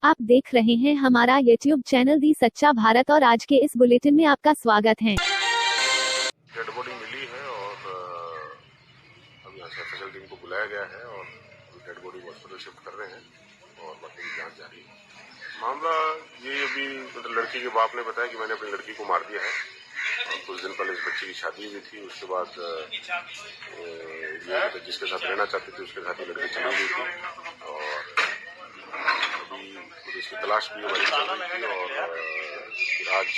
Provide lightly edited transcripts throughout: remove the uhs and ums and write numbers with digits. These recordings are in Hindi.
आप देख रहे हैं हमारा YouTube चैनल दी सच्चा भारत और आज के इस बुलेटिन में आपका स्वागत है। डेड बॉडी मिली है और अब यहाँ से एफएसएल टीम को बुलाया गया है और डेड बॉडी हॉस्पिटल शिफ्ट कर रहे हैं और बाकी की जांच जारी है। मामला ये अभी मतलब लड़की के बाप ने बताया कि मैंने अपनी लड़की को मार दिया है और कुछ दिन पहले इस बच्चे की शादी हुई थी। उसके बाद जिसके साथ रहना चाहती थी उसके साथ ही लड़की चली गई थी और अभी इसकी तलाश भी हमारी चल रही थी और आज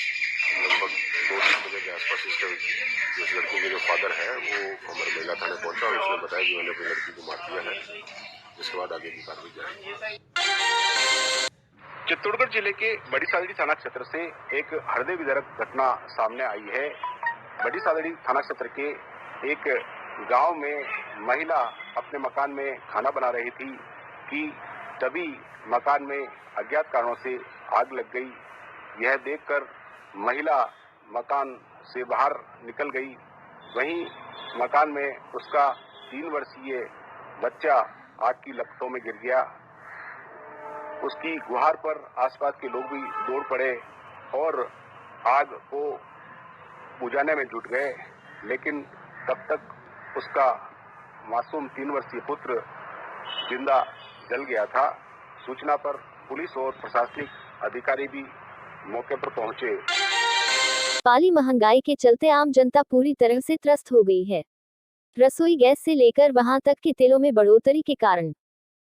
लगभग 2-3 बजे के आसपास इसका जो इस लड़की के जो फादर है वो हमारे महिला थाने पहुंचा और उसने बताया कि मैंने अपनी लड़की को मार दिया है, जिसके बाद आगे की कार्रवाई जारी। चित्तौड़गढ़ जिले के बड़ी सादड़ी थाना क्षेत्र से एक हृदय विदारक घटना सामने आई है। बड़ी सादड़ी थाना क्षेत्र के एक गांव में महिला अपने मकान में खाना बना रही थी कि तभी मकान में अज्ञात कारणों से आग लग गई। यह देखकर महिला मकान से बाहर निकल गई। वहीं मकान में उसका 3 वर्षीय बच्चा आग की लपटों में गिर गया। उसकी गुहार पर आसपास के लोग भी दौड़ पड़े और आग को बुझाने में जुट गए, लेकिन तब तक उसका मासूम 3 वर्षीय पुत्र जिंदा जल गया था। सूचना पर पुलिस और प्रशासनिक अधिकारी भी मौके पर पहुंचे। पाली महंगाई के चलते आम जनता पूरी तरह से त्रस्त हो गई है। रसोई गैस से लेकर वहां तक कि तेलों में बढ़ोतरी के कारण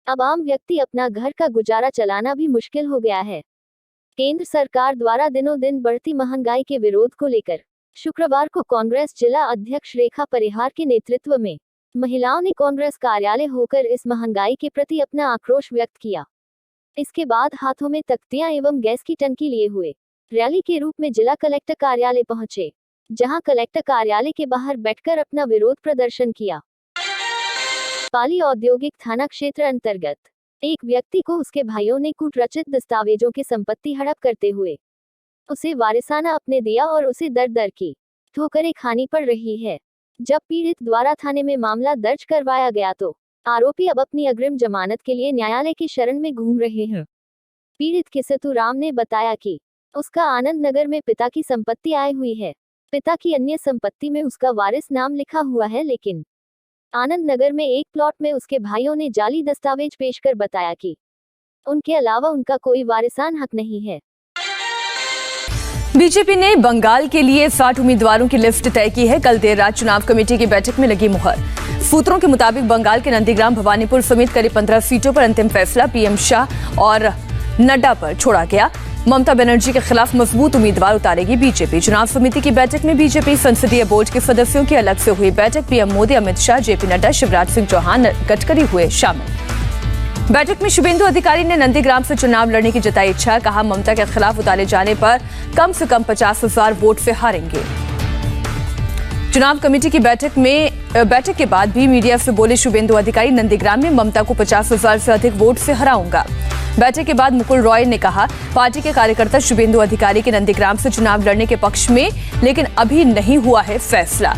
अब आम व्यक्ति अपना घर का गुजारा चलाना भी मुश्किल हो गया है। केंद्र सरकार द्वारा दिनों दिन बढ़ती महंगाई के विरोध को लेकर शुक्रवार को कांग्रेस जिला अध्यक्ष रेखा परिहार के नेतृत्व में महिलाओं ने कांग्रेस कार्यालय होकर इस महंगाई के प्रति अपना आक्रोश व्यक्त किया। इसके बाद हाथों में तख्तियां एवं गैस की टंकी लिए हुए रैली के रूप में जिला कलेक्टर कार्यालय पहुंचे, जहां कलेक्टर कार्यालय के बाहर बैठकर अपना विरोध प्रदर्शन किया। पाली औद्योगिक थाना क्षेत्र अंतर्गत एक व्यक्ति को उसके भाइयों ने कूटरचित दस्तावेजों की संपत्ति हड़प करते हुए उसे वारिसाना अपने दिया और उसे दर दर की ठोकरें खानी पड़ रही है। जब पीड़ित द्वारा थाने में मामला दर्ज करवाया गया तो आरोपी अब अपनी अग्रिम जमानत के लिए न्यायालय की शरण में घूम रहे हैं। पीड़ित किसतू राम ने बताया कि उसका आनंद नगर में पिता की संपत्ति आई हुई है। पिता की अन्य संपत्ति में उसका वारिस नाम लिखा हुआ है, लेकिन आनंद नगर में एक प्लॉट में उसके भाइयों ने जाली दस्तावेज पेश कर बताया कि उनके अलावा उनका कोई वारिसान हक नहीं है। बीजेपी ने बंगाल के लिए 60 उम्मीदवारों की लिस्ट तय की है। कल देर रात चुनाव कमेटी की बैठक में लगी मुहर। सूत्रों के मुताबिक बंगाल के नंदीग्राम, भवानीपुर समेत करीब 15 सीटों पर अंतिम फैसला पीएम शाह और नड्डा पर छोड़ा गया। ममता बनर्जी के खिलाफ मजबूत उम्मीदवार उतारेगी बीजेपी। चुनाव समिति की बैठक में बीजेपी संसदीय बोर्ड के सदस्यों की अलग से हुई बैठक। पीएम मोदी, अमित शाह, जेपी नड्डा, शिवराज सिंह चौहान, गडकरी हुए शामिल। बैठक में शुभेंदु अधिकारी ने नंदीग्राम से चुनाव लड़ने की जताई इच्छा। कहा, ममता के खिलाफ उतारे जाने पर कम से कम 50,000 वोट से हारेंगे। चुनाव कमेटी की बैठक के बाद भी मीडिया से बोले शुभेंदु अधिकारी, नंदीग्राम में ममता को 50,000 से अधिक वोट से हराऊंगा। बैठक के बाद मुकुल रॉय ने कहा, पार्टी के कार्यकर्ता शुभेंदु अधिकारी के नंदीग्राम से चुनाव लड़ने के पक्ष में, लेकिन अभी नहीं हुआ है फैसला।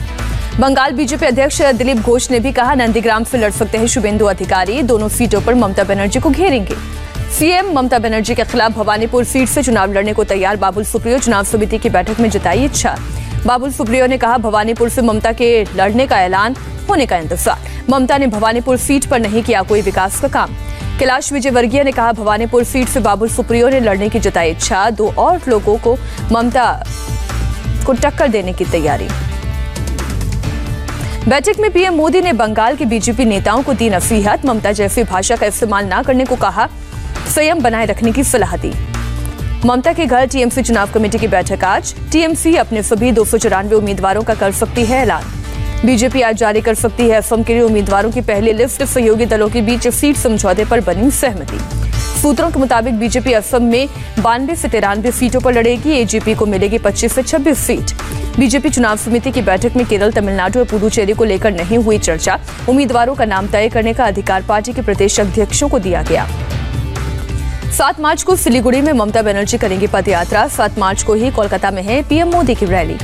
बंगाल बीजेपी अध्यक्ष दिलीप घोष ने भी कहा, नंदीग्राम से लड़ सकते हैं शुभेंदु अधिकारी। दोनों सीटों पर ममता बनर्जी को घेरेंगे। सीएम ममता बनर्जी के खिलाफ भवानीपुर सीट से चुनाव लड़ने को तैयार बाबुल सुप्रियो। चुनाव समिति की बैठक में जताई इच्छा। बाबुल सुप्रियो ने कहा, भवानीपुर से ममता के लड़ने का ऐलान होने का इंतजार। ममता ने भवानीपुर सीट पर नहीं किया कोई विकास का काम। कैलाश विजयवर्गीय ने कहा, भवानीपुर सीट से बाबुल सुप्रियो ने लड़ने की जताई इच्छा। 2 और लोगों को ममता को टक्कर देने की तैयारी। बैठक में पीएम मोदी ने बंगाल के बीजेपी नेताओं को दी नसीहत। ममता जैसी भाषा का इस्तेमाल न करने को कहा। संयम बनाए रखने की सलाह दी। ममता के घर टीएमसी चुनाव कमेटी की बैठक आज। टीएमसी अपने सभी 294 उम्मीदवारों का कर सकती है ऐलान। बीजेपी आज जारी कर सकती है असम के लिए उम्मीदवारों की पहली लिस्ट। सहयोगी दलों के बीच सीट समझौते पर बनी सहमति। सूत्रों के मुताबिक बीजेपी असम में 92 से 93 सीटों पर लड़ेगी। एजेपी को मिलेगी 25 से 26 सीट। बीजेपी चुनाव समिति की बैठक में केरल, तमिलनाडु और पुडुचेरी को लेकर नहीं हुई चर्चा। उम्मीदवारों का नाम तय करने का अधिकार पार्टी के प्रदेश अध्यक्षों को दिया गया। 7 मार्च को सिलीगुड़ी में ममता बनर्जी करेंगी पदयात्रा। 7 मार्च को ही कोलकाता में है पीएम मोदी की rally.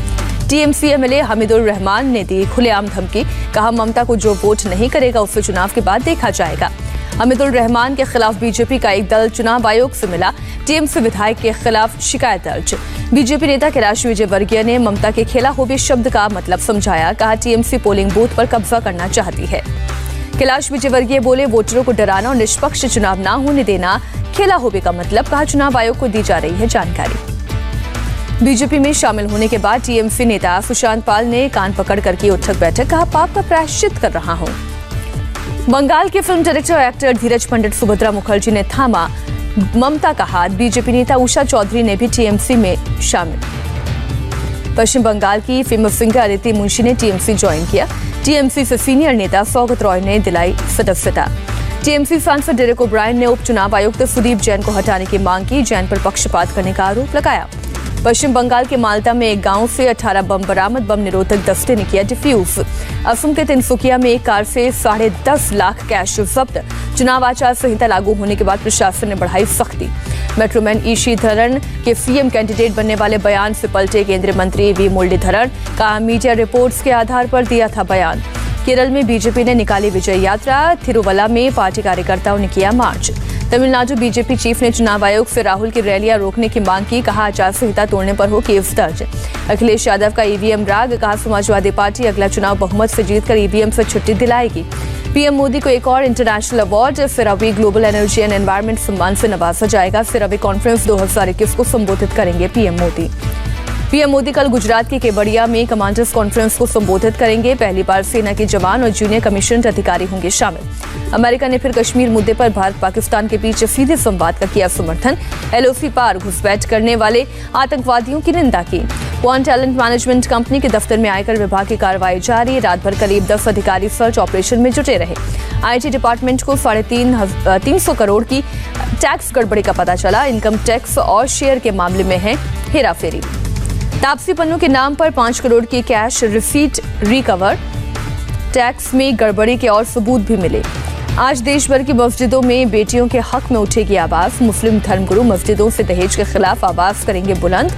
TMC MLA Hamidur Rahman ने दी खुलेआम धमकी। कहा, ममता को जो वोट नहीं करेगा उसे चुनाव के बाद देखा जाएगा। हमीदुल रहमान के खिलाफ बीजेपी का एक दल चुनाव आयोग से मिला, टीएमसी विधायक के खिलाफ शिकायत दर्ज। बीजेपी नेता कैलाश विजयवर्गीय ने ममता के खेला होबे शब्द का मतलब समझाया, कहा टीएमसी पोलिंग बूथ पर कब्जा करना चाहती है। कैलाश विजयवर्गीय बोले, वोटरों को डराना और निष्पक्ष चुनाव न होने देना खेला होबे का मतलब, कहा चुनाव आयोग को दी जा रही है जानकारी। बीजेपी में शामिल होने के बाद टीएमसी नेता सुशांत पाल ने कान पकड़ कर की उठक बैठक, कहा पाप का प्रायश्चित कर रहा हूं। बंगाल के फिल्म डायरेक्टर और एक्टर धीरज पंडित सुभद्रा मुखर्जी ने थामा ममता का हाथ, बीजेपी नेता उषा चौधरी ने भी टीएमसी में शामिल। पश्चिम बंगाल की फेमस सिंगर अदिति मुंशी ने टीएमसी ज्वाइन किया। टीएमसी से सीनियर नेता सौगत रॉय ने दिलाई सदस्यता। टीएमसी सांसद डेरेक ओब्रायन ने उपचुनाव आयुक्त सुदीप जैन को हटाने की मांग की, जैन पर पक्षपात करने का आरोप लगाया। पश्चिम बंगाल के माल्टा में एक गांव से 18 बम बरामद, बम निरोधक दस्ते ने किया डिफ्यूज। असम के तिनसुकिया में एक कार से 10.5 लाख कैश जब्त। चुनाव आचार संहिता लागू होने के बाद प्रशासन ने बढ़ाई सख्ती। मेट्रोमैन ईशी धरन के सीएम कैंडिडेट बनने वाले बयान से पलटे केंद्रीय मंत्री वी मुरलीधरन का मीडिया रिपोर्ट्स के आधार पर दिया था बयान। केरल में बीजेपी ने निकाली विजय यात्रा, थिरुवल्ला में पार्टी कार्यकर्ताओं ने किया मार्च। तमिलनाडु बीजेपी चीफ ने चुनाव आयोग से राहुल की रैलियां रोकने की मांग की, कहा आचार संहिता तोड़ने पर हो केस दर्ज। अखिलेश यादव का ईवीएम राग, कहा समाजवादी पार्टी अगला चुनाव बहुमत से जीतकर ईवीएम से छुट्टी दिलाएगी। पीएम मोदी को एक और इंटरनेशनल अवार्ड, फिरावी ग्लोबल एनर्जी एंड एनवायरमेंट सम्मान से नवाजा जाएगा। फिरावी कॉन्फ्रेंस 2021 को संबोधित करेंगे पीएम मोदी। पीएम मोदी कल गुजरात के केवड़िया में कमांडर्स कॉन्फ्रेंस को संबोधित करेंगे। पहली बार सेना के जवान और जूनियर कमीशन्ड अधिकारी होंगे शामिल। अमेरिका ने फिर कश्मीर मुद्दे पर भारत पाकिस्तान के बीच सीधे संवाद का किया समर्थन। एलओसी पार घुसपैठ करने वाले आतंकवादियों की निंदा की। क्वांट टैलेंट मैनेजमेंट कंपनी के दफ्तर में आयकर विभाग की कार्रवाई जारी, रात भर करीब 10 अधिकारी सर्च ऑपरेशन में जुटे रहे। आईटी डिपार्टमेंट को 350 करोड़ की टैक्स गड़बड़ी का पता चला। इनकम टैक्स और शेयर के मामले में है हेराफेरी। तापसी पन्नू के नाम पर 5 करोड़ की कैश रिसीट रिकवर, टैक्स में गड़बड़ी के और सबूत भी मिले। आज देश भर की मस्जिदों में बेटियों के हक में उठेगी आवाज। मुस्लिम धर्मगुरु मस्जिदों से दहेज के खिलाफ आवाज करेंगे बुलंद।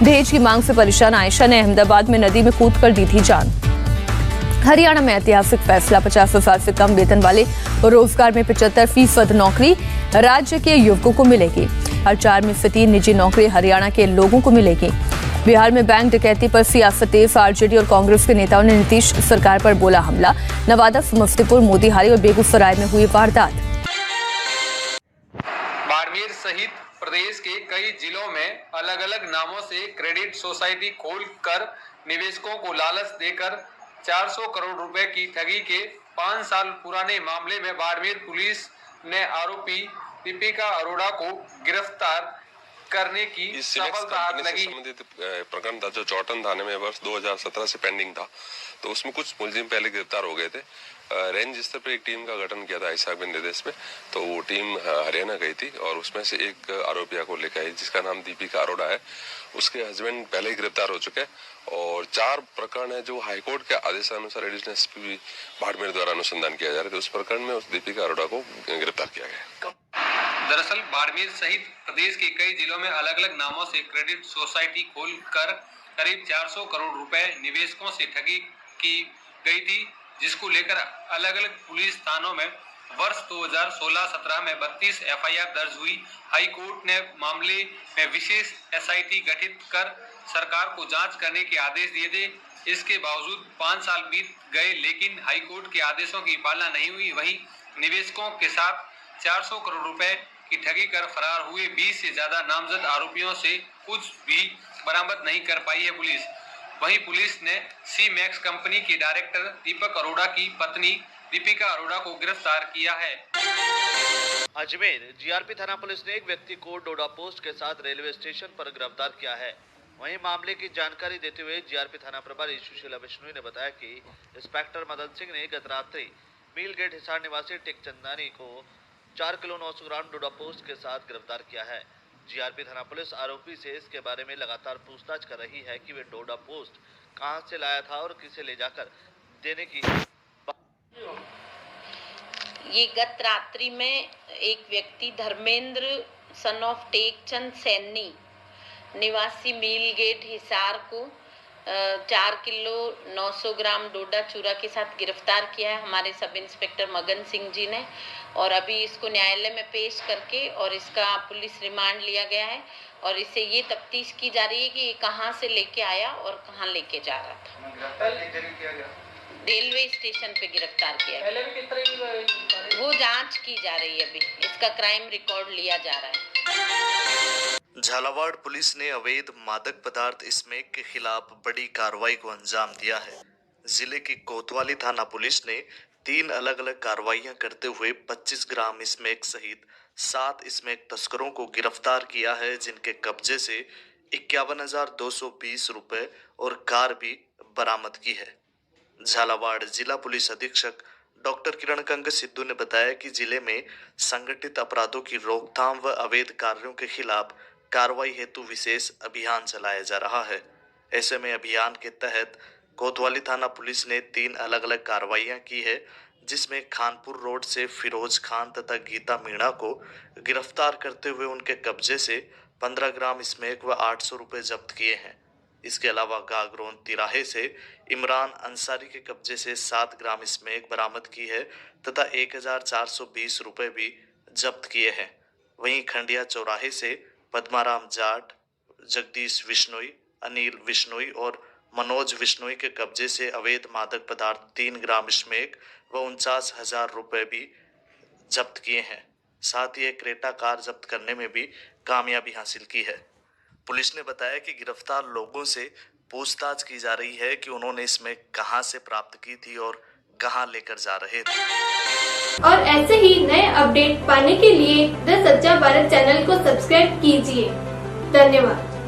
दहेज की मांग से परेशान आयशा ने अहमदाबाद में नदी में कूद कर दी थी जान। हरियाणा में ऐतिहासिक फैसला, 50,000 से कम वेतन वाले रोजगार में 75% नौकरी राज्य के युवकों को मिलेगी। हर 4 में से 3 निजी नौकरी हरियाणा के लोगों को मिलेगी। बिहार में बैंक डकैती पर सियासत तेज, आरजेडी और कांग्रेस के नेताओं ने नीतीश सरकार पर बोला हमला। नवादा, समस्तीपुर, मोतिहारी और बेगूसराय में हुई वारदात। बाड़मेर सहित प्रदेश के कई जिलों में अलग अलग नामों से क्रेडिट सोसाइटी खोलकर निवेशकों को लालच देकर 400 करोड़ रुपए की ठगी के 5 साल पुराने मामले में बाड़मेर पुलिस ने आरोपी दीपिका अरोड़ा को गिरफ्तार करने की सफलता लगी। संबंधित प्रकरण था जो चौटन थाने में वर्ष 2017 से पेंडिंग था, तो उसमें कुछ मुलजिम पहले गिरफ्तार हो गए थे। रेंज स्तर पर एक टीम का गठन किया था आईसाक के निर्देश में, तो वो टीम हरियाणा गई थी और उसमें से एक आरोपिया को लेकर आई जिसका नाम दीपिका अरोड़ा है। उसके हस्बैंड पहले ही गिरफ्तार हो चुके हैं और 4 प्रकरण है जो हाईकोर्ट के आदेशानुसार एडिशनल एसपी बाड़मेर द्वारा अनुसंधान किया जा रहा है। तो उस प्रकरण में उस दीपिका अरोड़ा को गिरफ्तार किया गया। दरअसल बाड़मेर सहित प्रदेश के कई जिलों में अलग अलग नामों से क्रेडिट सोसाइटी खोलकर करीब 400 करोड़ रुपए निवेशकों से ठगी की गई थी, जिसको लेकर अलग अलग पुलिस थानों में वर्ष 2016-17 में 32 एफआईआर दर्ज हुई। हाई कोर्ट ने मामले में विशेष एसआईटी गठित कर सरकार को जांच करने के आदेश दिए थे। इसके बावजूद 5 साल बीत गए, लेकिन हाई कोर्ट के आदेशों की पालना नहीं हुई। वहीं निवेशकों के साथ 400 करोड़ रुपए की ठगी कर फरार हुए 20 से ज्यादा नामजद आरोपियों से कुछ भी बरामद नहीं कर पाई है पुलिस। वहीं पुलिस ने सी मैक्स कंपनी के डायरेक्टर दीपक अरोड़ा की पत्नी दीपिका अरोड़ा को गिरफ्तार किया है। अजमेर जीआरपी थाना पुलिस ने एक व्यक्ति को डोडा पोस्ट के साथ रेलवे स्टेशन पर गिरफ्तार किया है। वहीं मामले की जानकारी देते हुए जीआरपी थाना प्रभारी सुशीला बिश्नोई ने बताया कि इंस्पेक्टर मदन सिंह ने गत रात्रि मील गेट हिसार निवासी टिक चंदानी को 4 किलो 900 ग्राम डोडा पोस्ट के साथ गिरफ्तार किया है। जीआरपी थाना पुलिस आरोपी से इसके बारे में लगातार पूछताछ कर रही है कि वे डोडा पोस्ट कहां से लाया था और किसे ले जाकर देने की। ये गत रात्रि में एक व्यक्ति धर्मेंद्र सन ऑफ टेकचंद सैनी निवासी मील गेट हिसार को 4 किलो 900 ग्राम डोडा चूरा के साथ गिरफ्तार किया है हमारे सब इंस्पेक्टर मगन सिंह जी ने। और अभी इसको न्यायालय में पेश करके और इसका पुलिस रिमांड लिया गया है और इससे ये तफ्तीश की जा रही है कि ये कहाँ से लेके आया और कहाँ लेके जा रहा था। रेलवे स्टेशन पे गिरफ्तार किया गया। वो जांच की जा रही है, अभी इसका क्राइम रिकॉर्ड लिया जा रहा है। झालावाड़ पुलिस ने अवैध मादक पदार्थ स्मैक के खिलाफ बड़ी कार्रवाई को अंजाम दिया है। जिले की कोतवाली थाना पुलिस ने 3 अलग अलग कार्रवाइयां करते हुए 25 ग्राम स्मैक सहित 7 स्मैक तस्करों को गिरफ्तार किया है, जिनके कब्जे से 51,220 रुपए और कार भी बरामद की है। झालावाड़ जिला पुलिस अधीक्षक डॉक्टर किरण कंग सिद्धू ने बताया कि जिले में संगठित अपराधों की रोकथाम व अवैध कार्यों के खिलाफ कार्रवाई हेतु विशेष अभियान चलाया जा रहा है। ऐसे में अभियान के तहत कोतवाली थाना पुलिस ने 3 अलग अलग कार्रवाइयां की है, जिसमें खानपुर रोड से फिरोज खान तथा गीता मीणा को गिरफ्तार करते हुए उनके कब्जे से 15 ग्राम स्मैक व 800 रुपए जब्त किए हैं। इसके अलावा गागरोन तिराहे से इमरान अंसारी के कब्जे से 7 ग्राम स्मैक बरामद की है तथा 1,420 रुपए भी जब्त किए हैं। वहीं खंडिया चौराहे से पद्माराम जाट, जगदीश विश्नोई, अनिल विश्नोई और मनोज विश्नोई के कब्जे से अवैध मादक पदार्थ 3 ग्राम स्मैक व 49,000 रुपए भी जब्त किए हैं। साथ ही एक क्रेटा कार जब्त करने में भी कामयाबी हासिल की है। पुलिस ने बताया कि गिरफ्तार लोगों से पूछताछ की जा रही है कि उन्होंने इसमें कहां से प्राप्त की थी और कहां लेकर जा रहे थे। और ऐसे ही नए अपडेट पाने के लिए द सच्चा भारत चैनल को सब्सक्राइब कीजिए। धन्यवाद।